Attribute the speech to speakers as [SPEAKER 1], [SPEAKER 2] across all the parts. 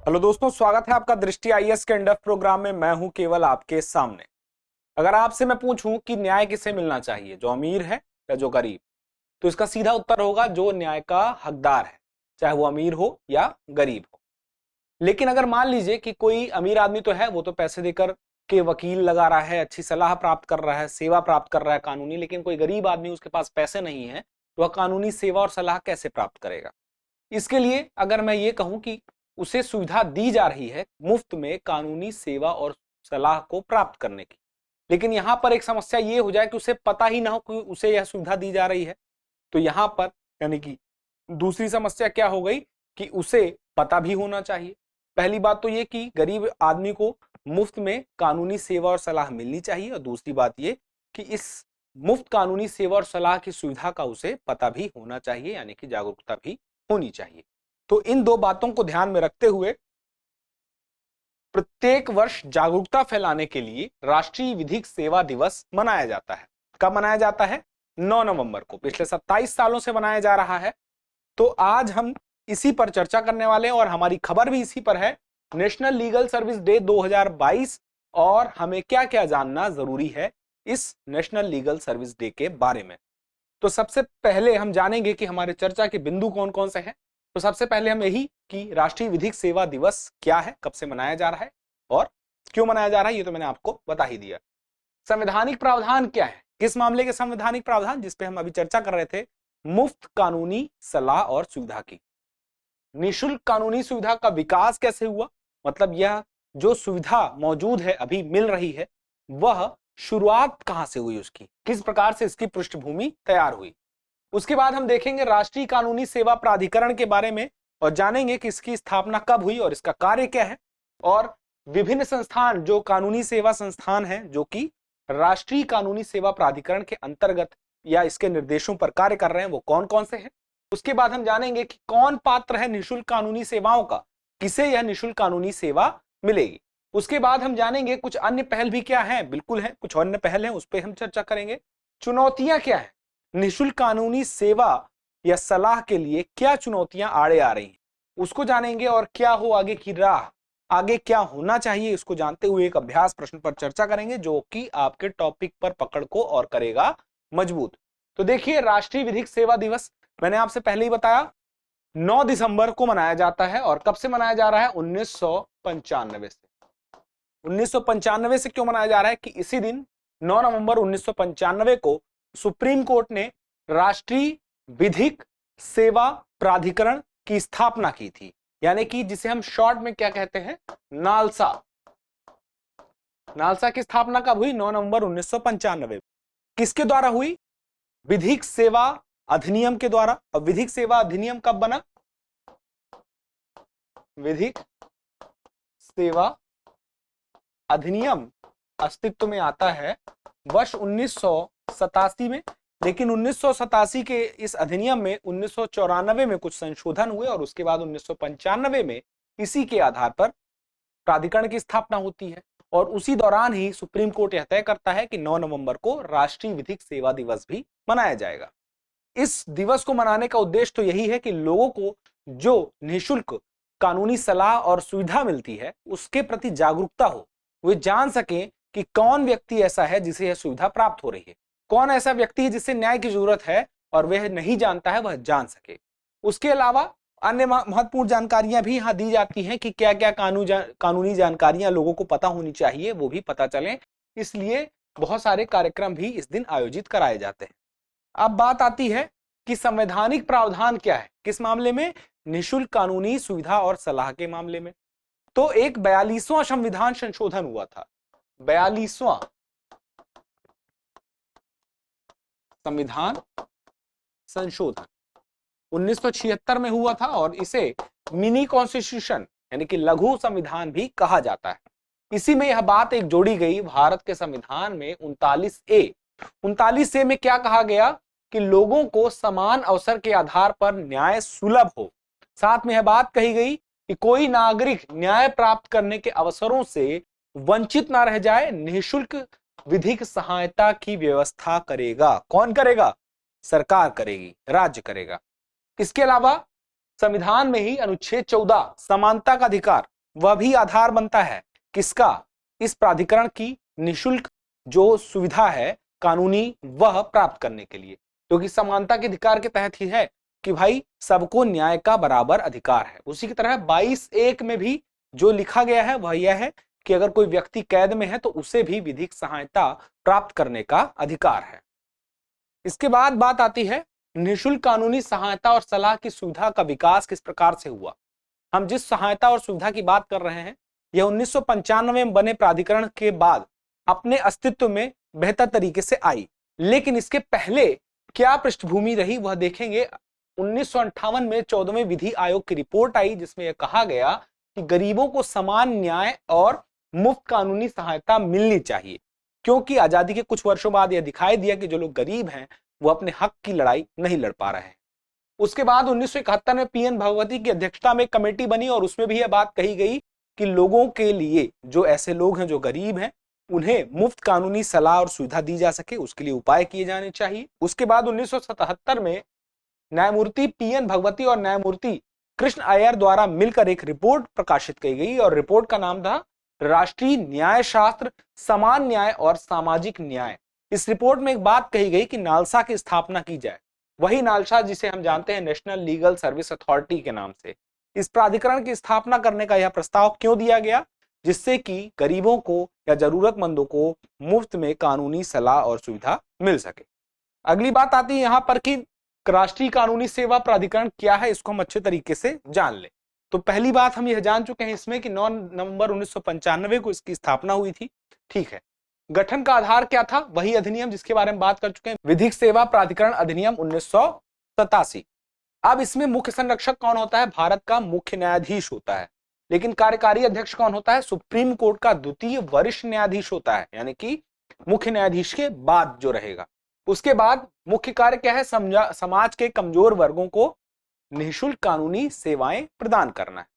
[SPEAKER 1] Hello दोस्तों, स्वागत है आपका दृष्टि आईएएस के इंडफ प्रोग्राम में। मैं हूं केवल आपके सामने। अगर आपसे मैं पूछूं कि न्याय किसे मिलना चाहिए, जो अमीर है या जो गरीब, तो इसका सीधा उत्तर होगा जो न्याय का हकदार है, चाहे वो अमीर हो या गरीब हो। लेकिन अगर मान लीजिए कि कोई अमीर आदमी तो है, वो तो पैसे देकर के वकील लगा रहा है, अच्छी सलाह प्राप्त कर रहा है, सेवा प्राप्त कर रहा है कानूनी, लेकिन कोई गरीब आदमी उसके पास पैसे नहीं है, तो वह कानूनी सेवा और सलाह कैसे प्राप्त करेगा। इसके लिए अगर मैं ये कहूं कि उसे सुविधा दी जा रही है मुफ्त में कानूनी सेवा और सलाह को प्राप्त करने की, लेकिन यहां पर एक समस्या ये हो जाए कि उसे पता ही ना हो कि उसे यह सुविधा दी जा रही है, तो यहां पर यानी कि दूसरी समस्या क्या हो गई कि उसे पता भी होना चाहिए। पहली बात तो ये कि गरीब आदमी को मुफ्त में कानूनी सेवा और सलाह मिलनी चाहिए, और दूसरी बात ये कि इस मुफ्त कानूनी सेवा और सलाह की सुविधा का उसे पता भी होना चाहिए, यानी कि जागरूकता भी होनी चाहिए। तो इन दो बातों को ध्यान में रखते हुए प्रत्येक वर्ष जागरूकता फैलाने के लिए राष्ट्रीय विधिक सेवा दिवस मनाया जाता है। कब मनाया जाता है? 9 नवंबर को। पिछले 27 सालों से मनाया जा रहा है। तो आज हम इसी पर चर्चा करने वाले हैं और हमारी खबर भी इसी पर है, नेशनल लीगल सर्विस डे 2022, और हमें क्या क्या जानना जरूरी है इस नेशनल लीगल सर्विस डे के बारे में। तो सबसे पहले हम जानेंगे कि हमारे चर्चा के बिंदु कौन कौन से हैं। तो सबसे पहले हम यही कि राष्ट्रीय विधिक सेवा दिवस क्या है, कब से मनाया जा रहा है और क्यों मनाया जा रहा है, ये तो मैंने आपको बता ही दिया। संवैधानिक प्रावधान क्या है, किस मामले के संवैधानिक प्रावधान, जिसपे हम अभी चर्चा कर रहे थे, मुफ्त कानूनी सलाह और सुविधा की। निःशुल्क कानूनी सुविधा का विकास कैसे हुआ, मतलब यह जो सुविधा मौजूद है, अभी मिल रही है, वह शुरुआत कहां से हुई, उसकी किस प्रकार से इसकी पृष्ठभूमि तैयार हुई। उसके बाद हम देखेंगे राष्ट्रीय कानूनी सेवा प्राधिकरण के बारे में और जानेंगे कि इसकी स्थापना कब हुई और इसका कार्य क्या है, और विभिन्न संस्थान जो कानूनी सेवा संस्थान हैं जो कि राष्ट्रीय कानूनी सेवा प्राधिकरण के अंतर्गत या इसके निर्देशों पर कार्य कर रहे हैं, वो कौन कौन से हैं। उसके बाद हम जानेंगे कि कौन पात्र है निःशुल्क कानूनी सेवाओं का, किसे यह निःशुल्क कानूनी सेवा मिलेगी। उसके बाद हम जानेंगे कुछ अन्य पहल भी क्या है, बिल्कुल है, कुछ अन्य पहल है, उस पर हम चर्चा करेंगे। चुनौतियां क्या है, निःशुल्क कानूनी सेवा या सलाह के लिए क्या चुनौतियां आड़े आ रही हैं, उसको जानेंगे, और क्या हो आगे की राह, आगे क्या होना चाहिए, इसको जानते हुए एक अभ्यास प्रश्न पर चर्चा करेंगे जो कि आपके टॉपिक पर पकड़ को और करेगा मजबूत। तो देखिए, राष्ट्रीय विधिक सेवा दिवस मैंने आपसे पहले ही बताया 9 दिसंबर को मनाया जाता है, और कब से मनाया जा रहा है? 1995 से। 1995 से क्यों मनाया जा रहा है कि इसी दिन 9 नवंबर 1995 को सुप्रीम कोर्ट ने राष्ट्रीय विधिक सेवा प्राधिकरण की स्थापना की थी, यानी कि जिसे हम शॉर्ट में क्या कहते हैं, नालसा। नालसा की स्थापना कब हुई? 9 नवंबर 1995। किसके द्वारा हुई? विधिक सेवा अधिनियम के द्वारा। और विधिक सेवा अधिनियम कब बना? विधिक सेवा अधिनियम अस्तित्व में आता है वर्ष 1987 में, लेकिन 1987 के इस अधिनियम में 1994 में कुछ संशोधन हुए, और उसके बाद 1995 में इसी के आधार पर प्राधिकरण की स्थापना होती है। और उसी दौरान ही सुप्रीम कोर्ट यह तय करता है कि 9 नवंबर को राष्ट्रीय विधिक सेवा दिवस भी मनाया जाएगा। इस दिवस को मनाने का उद्देश्य तो यही है कि लोगों को जो निःशुल्क कानूनी सलाह और सुविधा मिलती है उसके प्रति जागरूकता हो, वे जान सकें कि कौन व्यक्ति ऐसा है जिसे यह सुविधा प्राप्त हो रही है, कौन ऐसा व्यक्ति है जिसे न्याय की जरूरत है और वह नहीं जानता है, वह जान सके। उसके अलावा अन्य महत्वपूर्ण जानकारियां भी यहां दी जाती हैं कि क्या क्या कानूनी जानकारियां लोगों को पता होनी चाहिए, वो भी पता चले, इसलिए बहुत सारे कार्यक्रम भी इस दिन आयोजित कराए जाते हैं। अब बात आती है कि संवैधानिक प्रावधान क्या है, किस मामले में? निःशुल्क कानूनी सुविधा और सलाह के मामले में। तो एक 42वां संविधान संशोधन हुआ था, 42वां संविधान संशोधन 1976 में हुआ था, और इसे मिनी कॉन्स्टिट्यूशन यानी कि लघु संविधान भी कहा जाता है। इसी में यह बात एक जोड़ी गई, भारत के संविधान में 39A में क्या कहा गया कि लोगों को समान अवसर के आधार पर न्याय सुलभ हो। साथ में यह बात कही गई कि कोई नागरिक न्याय प्राप्त करने के अवसरों से वंचित ना रह जाए, निःशुल्क विधिक सहायता की व्यवस्था करेगा। कौन करेगा? सरकार करेगी, राज्य करेगा। इसके अलावा संविधान में ही अनुच्छेद 14 समानता का अधिकार, वह भी आधार बनता है किसका, इस प्राधिकरण की निशुल्क जो सुविधा है कानूनी वह प्राप्त करने के लिए, क्योंकि समानता के अधिकार के तहत ही है कि भाई सबको न्याय का बराबर अधिकार है। उसी की तरह 22(1) में भी जो लिखा गया है वह यह है कि अगर कोई व्यक्ति कैद में है तो उसे भी विधिक सहायता प्राप्त करने का अधिकार है। इसके बाद बात आती है निःशुल्क कानूनी सहायता और सलाह की सुविधा का विकास किस प्रकार से हुआ। हम जिस सहायता और सुविधा की बात कर रहे हैं यह 1995 में बने प्राधिकरण के बाद अपने अस्तित्व में बेहतर तरीके से आई, लेकिन इसके पहले क्या पृष्ठभूमि रही वह देखेंगे। 1958 में 14वें विधि आयोग की रिपोर्ट आई जिसमें यह कहा गया कि गरीबों को समान न्याय और मुफ्त कानूनी सहायता मिलनी चाहिए, क्योंकि आजादी के कुछ वर्षों बाद यह दिखाई दिया कि जो लोग गरीब हैं वो अपने हक की लड़ाई नहीं लड़ पा रहे हैं। उसके बाद 1971 में पीएन भगवती की अध्यक्षता में एक कमेटी बनी और उसमें भी यह बात कही गई कि लोगों के लिए, जो ऐसे लोग हैं जो गरीब हैं, उन्हें मुफ्त कानूनी सलाह और सुविधा दी जा सके उसके लिए उपाय किए जाने चाहिए। उसके बाद 1977 में न्यायमूर्ति पीएन भगवती और न्यायमूर्ति कृष्ण अय्यर द्वारा मिलकर एक रिपोर्ट प्रकाशित की गई और रिपोर्ट का नाम था राष्ट्रीय न्याय शास्त्र, समान न्याय और सामाजिक न्याय। इस रिपोर्ट में एक बात कही गई कि नालसा की स्थापना की जाए, वही नालसा जिसे हम जानते हैं नेशनल लीगल सर्विस अथॉरिटी के नाम से। इस प्राधिकरण की स्थापना करने का यह प्रस्ताव क्यों दिया गया, जिससे कि गरीबों को या जरूरतमंदों को मुफ्त में कानूनी सलाह और सुविधा मिल सके। अगली बात आती है यहाँ पर कि राष्ट्रीय कानूनी सेवा प्राधिकरण क्या है, इसको हम अच्छे तरीके से जान लें। तो पहली बात हम यह जान चुके हैं इसमें कि 9 नवंबर 1995 को इसकी स्थापना हुई थी। ठीक है, गठन का आधार क्या था, वही अधिनियम जिसके बारे में बात कर चुके हैं, विधिक सेवा प्राधिकरण अधिनियम 1987। अब इसमें मुख्य संरक्षक कौन होता है, भारत का मुख्य न्यायाधीश होता है, लेकिन कार्यकारी अध्यक्ष कौन होता है, सुप्रीम कोर्ट का द्वितीय वरिष्ठ न्यायाधीश होता है, यानी कि मुख्य न्यायाधीश के बाद जो रहेगा। उसके बाद मुख्य कार्य क्या है, समाज के कमजोर वर्गों को निःशुल्क कानूनी सेवाएं प्रदान करना है।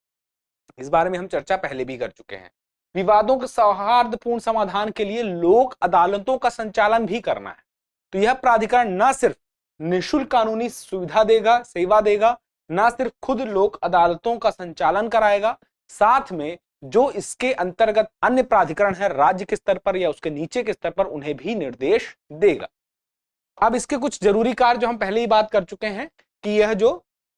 [SPEAKER 1] इस बारे में हम चर्चा पहले भी कर चुके हैं। विवादों के सौहार्दपूर्ण समाधान के लिए लोक अदालतों का संचालन भी करना है। तो यह प्राधिकरण न सिर्फ निःशुल्क कानूनी सुविधा देगा, सेवा देगा, न सिर्फ खुद लोक अदालतों का संचालन कराएगा, साथ में जो इसके अंतर्गत अन्य प्राधिकरण है राज्य के स्तर पर या उसके नीचे के स्तर पर उन्हें भी निर्देश देगा। अब इसके कुछ जरूरी कार्य जो हम पहले ही बात कर चुके हैं कि यह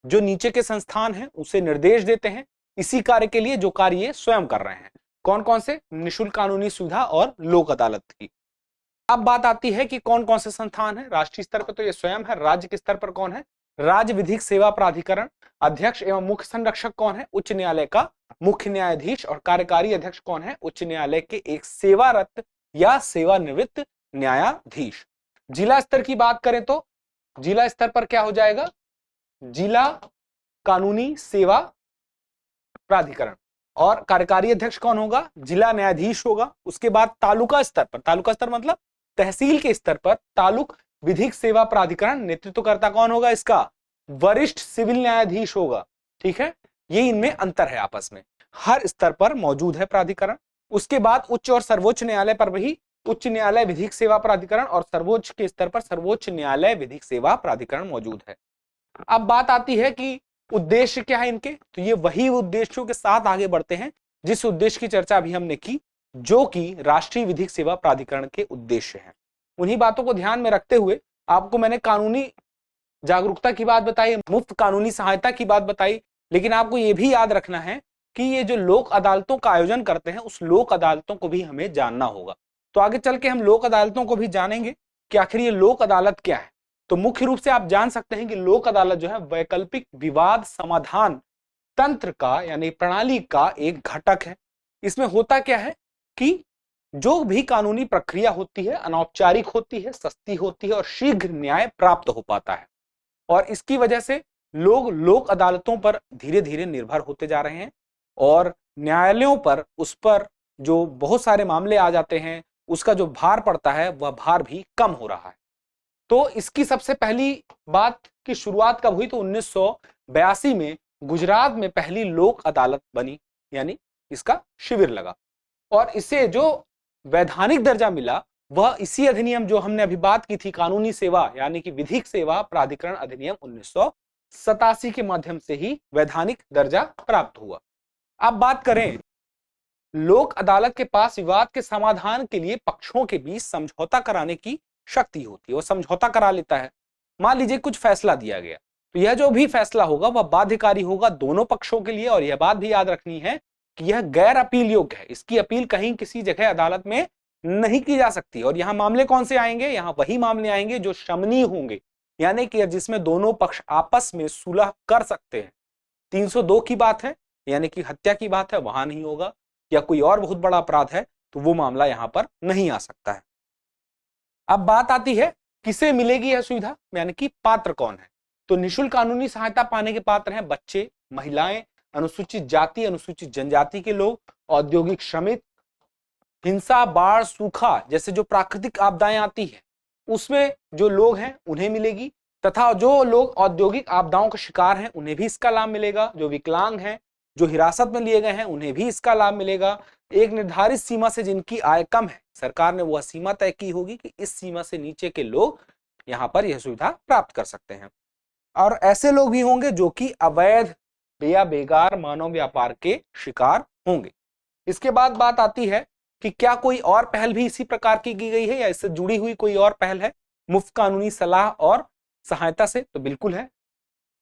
[SPEAKER 1] जो नीचे के संस्थान हैं उसे निर्देश देते हैं इसी कार्य के लिए जो कार्य ये स्वयं कर रहे हैं। कौन कौन से, निःशुल्क कानूनी सुविधा और लोक अदालत की। अब बात आती है कि कौन कौन से संस्थान है। राष्ट्रीय स्तर पर तो ये स्वयं है, राज्य के स्तर पर कौन है, राज्य विधिक सेवा प्राधिकरण, अध्यक्ष एवं मुख्य संरक्षक कौन है, उच्च न्यायालय का मुख्य न्यायाधीश, और कार्यकारी अध्यक्ष कौन है, उच्च न्यायालय के एक सेवारत या सेवानिवृत्त न्यायाधीश। जिला स्तर की बात करें तो जिला स्तर पर क्या हो जाएगा, जिला कानूनी सेवा प्राधिकरण, और कार्यकारी अध्यक्ष कौन होगा, जिला न्यायाधीश होगा। उसके बाद तालुका स्तर पर, तालुका स्तर मतलब तहसील के स्तर पर तालुक विधिक सेवा प्राधिकरण, नेतृत्वकर्ता कौन होगा इसका, वरिष्ठ सिविल न्यायाधीश होगा। ठीक है, ये इनमें अंतर है आपस में, हर स्तर पर मौजूद है प्राधिकरण। उसके बाद उच्च और सर्वोच्च न्यायालय पर भी उच्च न्यायालय विधिक सेवा प्राधिकरण और सर्वोच्च के स्तर पर सर्वोच्च न्यायालय विधिक सेवा प्राधिकरण मौजूद है। अब बात आती है कि उद्देश्य क्या है इनके, तो ये वही उद्देश्यों के साथ आगे बढ़ते हैं जिस उद्देश्य की चर्चा अभी हमने की, जो कि राष्ट्रीय विधिक सेवा प्राधिकरण के उद्देश्य हैं। उन्हीं बातों को ध्यान में रखते हुए आपको मैंने कानूनी जागरूकता की बात बताई, मुफ्त कानूनी सहायता की बात बताई, लेकिन आपको यह भी याद रखना है कि ये जो लोक अदालतों का आयोजन करते हैं उस लोक अदालतों को भी हमें जानना होगा। तो आगे चल के हम लोक अदालतों को भी जानेंगे कि आखिर ये लोक अदालत क्या है। तो मुख्य रूप से आप जान सकते हैं कि लोक अदालत जो है वैकल्पिक विवाद समाधान तंत्र का यानी प्रणाली का एक घटक है। इसमें होता क्या है कि जो भी कानूनी प्रक्रिया होती है अनौपचारिक होती है, सस्ती होती है और शीघ्र न्याय प्राप्त हो पाता है, और इसकी वजह से लोग लोक अदालतों पर धीरे धीरे निर्भर होते जा रहे हैं और न्यायालयों पर उस पर जो बहुत सारे मामले आ जाते हैं उसका जो भार पड़ता है वह भार भी कम हो रहा है। तो इसकी सबसे पहली बात की शुरुआत कब हुई, तो 1982 में गुजरात में पहली लोक अदालत बनी, यानी इसका शिविर लगा, और इसे जो वैधानिक दर्जा मिला वह इसी अधिनियम जो हमने अभी बात की थी कानूनी सेवा यानी कि विधिक सेवा प्राधिकरण अधिनियम 1987 के माध्यम से ही वैधानिक दर्जा प्राप्त हुआ। अब बात करें लोक अदालत के पास विवाद के समाधान के लिए पक्षों के बीच समझौता कराने की शक्ति होती है, वो समझौता करा लेता है। मान लीजिए कुछ फैसला दिया गया, तो यह जो भी फैसला होगा वह बाध्यकारी होगा दोनों पक्षों के लिए, और यह बात भी याद रखनी है कि यह गैर अपील योग्य है, इसकी अपील कहीं किसी जगह अदालत में नहीं की जा सकती। और यहाँ मामले कौन से आएंगे, यहाँ वही मामले आएंगे जो शमनीय होंगे, यानी कि जिसमें दोनों पक्ष आपस में सुलह कर सकते हैं। 302 की बात है, यानी कि हत्या की बात है, वहां नहीं होगा, या कोई और बहुत बड़ा अपराध है तो वो मामला यहां पर नहीं आ सकता है। अब बात आती है किसे मिलेगी यह सुविधा, यानी कि पात्र कौन है। तो निःशुल्क कानूनी सहायता पाने के पात्र हैं बच्चे, महिलाएं, अनुसूचित जाति, अनुसूचित जनजाति के लोग, औद्योगिक श्रमिक, हिंसा, बाढ़, सूखा जैसे जो प्राकृतिक आपदाएं आती है उसमें जो लोग हैं उन्हें मिलेगी, तथा जो लोग औद्योगिक आपदाओं का शिकार हैं उन्हें भी इसका लाभ मिलेगा। जो विकलांग हैं, जो हिरासत में लिए गए हैं, उन्हें भी इसका लाभ मिलेगा। एक निर्धारित सीमा से जिनकी आय कम है, सरकार ने वह सीमा तय की होगी कि इस सीमा से नीचे के लोग यहाँ पर यह सुविधा प्राप्त कर सकते हैं। और ऐसे लोग भी होंगे जो कि अवैध या बेकार मानव व्यापार के शिकार होंगे। इसके बाद बात आती है कि क्या कोई और पहल भी इसी प्रकार की गई है या इससे जुड़ी हुई कोई और पहल है मुफ्त कानूनी सलाह और सहायता से, तो बिल्कुल है।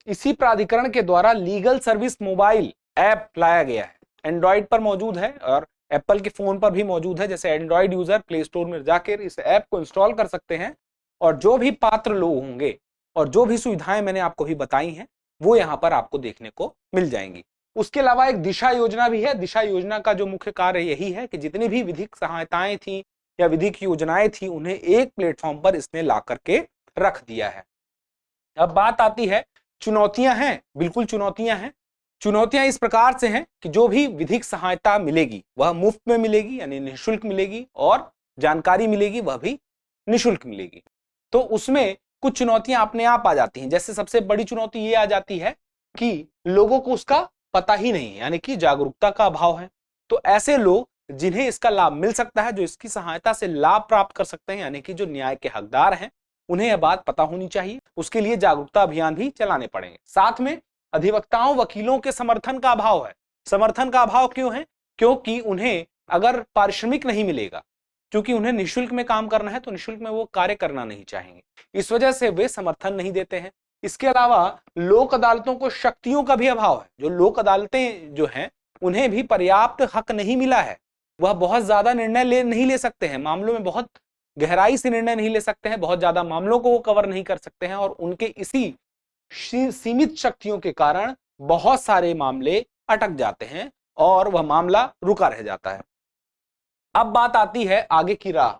[SPEAKER 1] इसी प्राधिकरण के द्वारा लीगल सर्विस मोबाइल ऐप लाया गया है, एंड्रॉइड पर मौजूद है और एप्पल के फोन पर भी मौजूद है। जैसे एंड्रॉइड यूजर प्ले स्टोर में जाकर इस ऐप को इंस्टॉल कर सकते हैं, और जो भी पात्र लोग होंगे और जो भी सुविधाएं मैंने आपको भी बताई हैं वो यहाँ पर आपको देखने को मिल जाएंगी। उसके अलावा एक दिशा योजना भी है। दिशा योजना का जो मुख्य कार्य यही है कि जितनी भी विधिक सहायताएं थी या विधिक योजनाएं थी उन्हें एक प्लेटफॉर्म पर इसने ला करके रख दिया है। अब बात आती है चुनौतियां हैं, बिल्कुल चुनौतियां हैं। चुनौतियां इस प्रकार से हैं कि जो भी विधिक सहायता मिलेगी वह मुफ्त में मिलेगी, यानी निःशुल्क मिलेगी, और जानकारी मिलेगी वह भी निःशुल्क मिलेगी। तो उसमें कुछ चुनौतियां अपने आप आ जाती हैं। जैसे सबसे बड़ी चुनौती ये आ जाती है कि लोगों को उसका पता ही नहीं है, यानी कि जागरूकता का अभाव है। तो ऐसे लोग जिन्हें इसका लाभ मिल सकता है, जो इसकी सहायता से लाभ प्राप्त कर सकते हैं, यानी कि जो न्याय के हकदार हैं, उन्हें यह बात पता होनी चाहिए। उसके लिए जागरूकता अभियान भी चलाने पड़ेंगे। साथ में अधिवक्ताओं, वकीलों के समर्थन का अभाव है। समर्थन का अभाव क्यों है? क्योंकि उन्हें अगर पारिश्रमिक नहीं मिलेगा, क्योंकि उन्हें निःशुल्क में काम करना है, तो निःशुल्क में वो कार्य करना नहीं चाहेंगे, इस वजह से वे समर्थन नहीं देते हैं। इसके अलावा लोक अदालतों को शक्तियों का भी अभाव है। जो लोक अदालतें जो हैं उन्हें भी पर्याप्त हक नहीं मिला है, वह बहुत ज्यादा निर्णय नहीं ले सकते हैं, मामलों में बहुत गहराई से निर्णय नहीं ले सकते हैं, बहुत ज्यादा मामलों को वो कवर नहीं कर सकते हैं, और उनके इसी सीमित शक्तियों के कारण बहुत सारे मामले अटक जाते हैं और वह मामला रुका रह जाता है। अब बात आती है आगे की राह,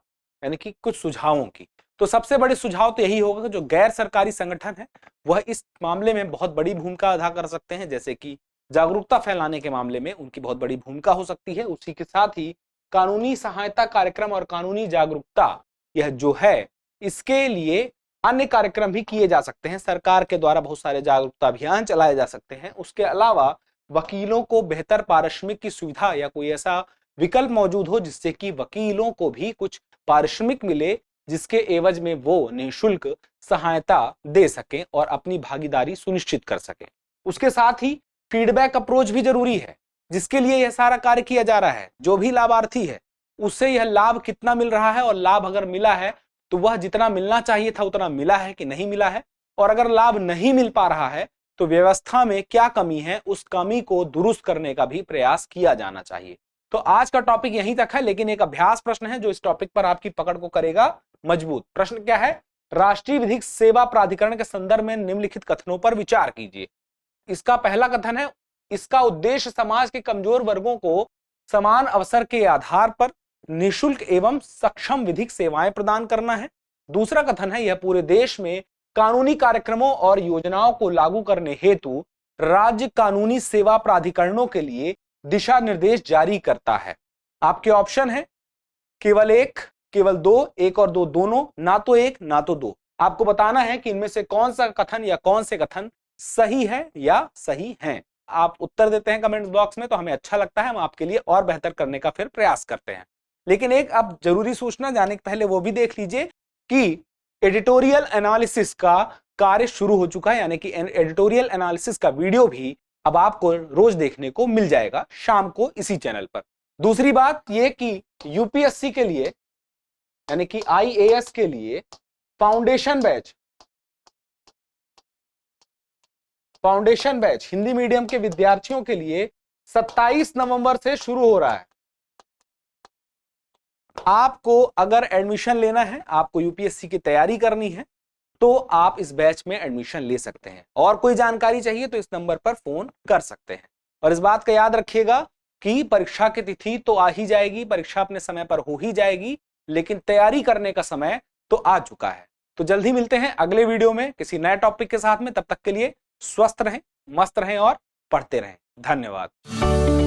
[SPEAKER 1] यानी कि कुछ सुझावों की। तो सबसे बड़े सुझाव तो यही होगा कि जो गैर सरकारी संगठन है वह इस मामले में बहुत बड़ी भूमिका अदा कर सकते हैं। जैसे कि जागरूकता फैलाने के मामले में उनकी बहुत बड़ी भूमिका हो सकती है। उसी के साथ ही कानूनी सहायता कार्यक्रम और कानूनी जागरूकता यह जो है, इसके लिए अन्य कार्यक्रम भी किए जा सकते हैं। सरकार के द्वारा बहुत सारे जागरूकता अभियान चलाए जा सकते हैं। उसके अलावा वकीलों को बेहतर पारिश्रमिक की सुविधा या कोई ऐसा विकल्प मौजूद हो जिससे कि वकीलों को भी कुछ पारिश्रमिक मिले, जिसके एवज में वो निःशुल्क सहायता दे सकें और अपनी भागीदारी सुनिश्चित कर सकें। उसके साथ ही फीडबैक अप्रोच भी जरूरी है, जिसके लिए यह सारा कार्य किया जा रहा है। जो भी लाभार्थी है उससे यह लाभ कितना मिल रहा है, और लाभ अगर मिला है तो वह जितना मिलना चाहिए था उतना मिला है कि नहीं मिला है, और अगर लाभ नहीं मिल पा रहा है तो व्यवस्था में क्या कमी है, उस कमी को दुरुस्त करने का भी प्रयास किया जाना चाहिए। तो आज का टॉपिक यहीं तक है, लेकिन एक अभ्यास प्रश्न है जो इस टॉपिक पर आपकी पकड़ को करेगा मजबूत। प्रश्न क्या है? राष्ट्रीय विधिक सेवा प्राधिकरण के संदर्भ में निम्नलिखित कथनों पर विचार कीजिए। इसका पहला कथन है, इसका उद्देश्य समाज के कमजोर वर्गों को समान अवसर के आधार पर निःशुल्क एवं सक्षम विधिक सेवाएं प्रदान करना है। दूसरा कथन है, यह पूरे देश में कानूनी कार्यक्रमों और योजनाओं को लागू करने हेतु राज्य कानूनी सेवा प्राधिकरणों के लिए दिशा निर्देश जारी करता है। आपके ऑप्शन है केवल एक, केवल दो, एक और दो दोनों, ना तो एक ना तो दो। आपको बताना है कि इनमें से कौन सा कथन या कौन से कथन सही है या सही हैं। आप उत्तर देते हैं कमेंट्स बॉक्स में तो हमें अच्छा लगता है, हम आपके लिए और बेहतर करने का फिर प्रयास करते हैं। लेकिन एक अब जरूरी सूचना जाने के पहले वो भी देख लीजिए कि एडिटोरियल एनालिसिस का कार्य शुरू हो चुका है, यानी कि एडिटोरियल एनालिसिस का वीडियो भी अब आपको रोज देखने को मिल जाएगा शाम को इसी चैनल पर। दूसरी बात यह कि यूपीएससी के लिए यानी कि आईएएस के लिए फाउंडेशन बैच हिंदी मीडियम के विद्यार्थियों के लिए 27 नवंबर से शुरू हो रहा है। आपको अगर एडमिशन लेना है, आपको यूपीएससी की तैयारी करनी है, तो आप इस बैच में एडमिशन ले सकते हैं। और कोई जानकारी चाहिए तो इस नंबर पर फोन कर सकते हैं। और इस बात का याद रखिएगा कि परीक्षा की तिथि तो आ ही जाएगी, परीक्षा अपने समय पर हो ही जाएगी, लेकिन तैयारी करने का समय तो आ चुका है। तो जल्दी मिलते हैं अगले वीडियो में किसी नए टॉपिक के साथ में। तब तक के लिए स्वस्थ रहें, मस्त रहें और पढ़ते रहें। धन्यवाद।